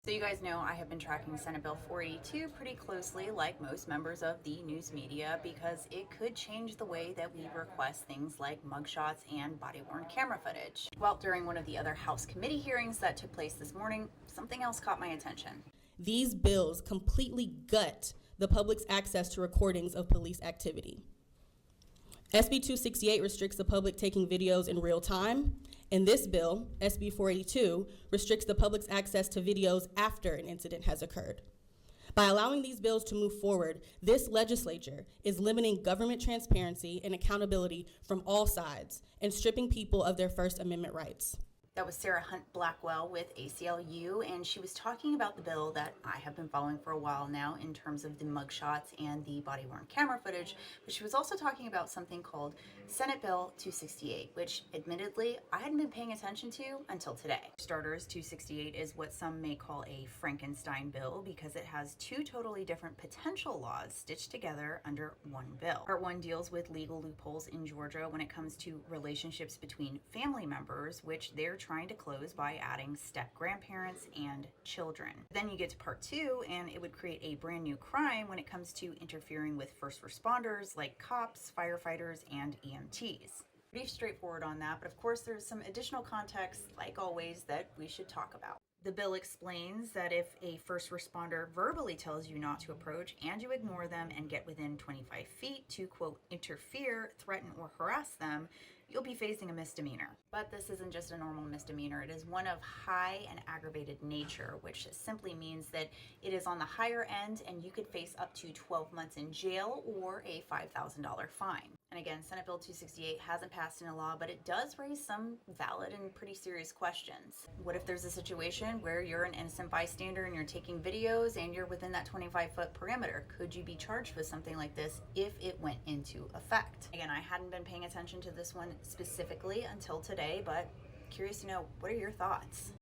So you guys know I have been tracking Senate Bill 482 pretty closely, like most members of the news media, because it could change the way that we request things like mugshots and body-worn camera footage. Well, during one of the other House committee hearings that took place this morning, something else caught my attention. These bills completely gut the public's access to recordings of police activity. SB 268 restricts the public taking videos in real time, and this bill, SB 482, restricts the public's access to videos after an incident has occurred. By allowing these bills to move forward, this legislature is limiting government transparency and accountability from all sides and stripping people of their First Amendment rights. That was Sarah Hunt Blackwell with ACLU, and she was talking about the bill that I have been following for a while now in terms of the mugshots and the body-worn camera footage, but she was also talking about something called Senate Bill 268, which admittedly I hadn't been paying attention to until today. For starters, 268 is what some may call a Frankenstein bill because it has two totally different potential laws stitched together under one bill. Part 1 deals with legal loopholes in Georgia when it comes to relationships between family members, which they're trying to close by adding step-grandparents and children. Then you get to part 2, and it would create a brand new crime when it comes to interfering with first responders like cops, firefighters, and EMTs. Pretty straightforward on that, but of course there's some additional context, like always, that we should talk about. The bill explains that if a first responder verbally tells you not to approach and you ignore them and get within 25 feet to, quote, interfere, threaten, or harass them, you'll be facing a misdemeanor. But this isn't just a normal misdemeanor. It is one of high and aggravated nature, which simply means that it is on the higher end and you could face up to 12 months in jail or a $5,000 fine. And again, Senate Bill 268 hasn't passed into law, but it does raise some valid and pretty serious questions. What if there's a situation where you're an innocent bystander and you're taking videos and you're within that 25-foot parameter? Could you be charged with something like this if it went into effect? Again, I hadn't been paying attention to this one specifically until today, but curious to know, what are your thoughts?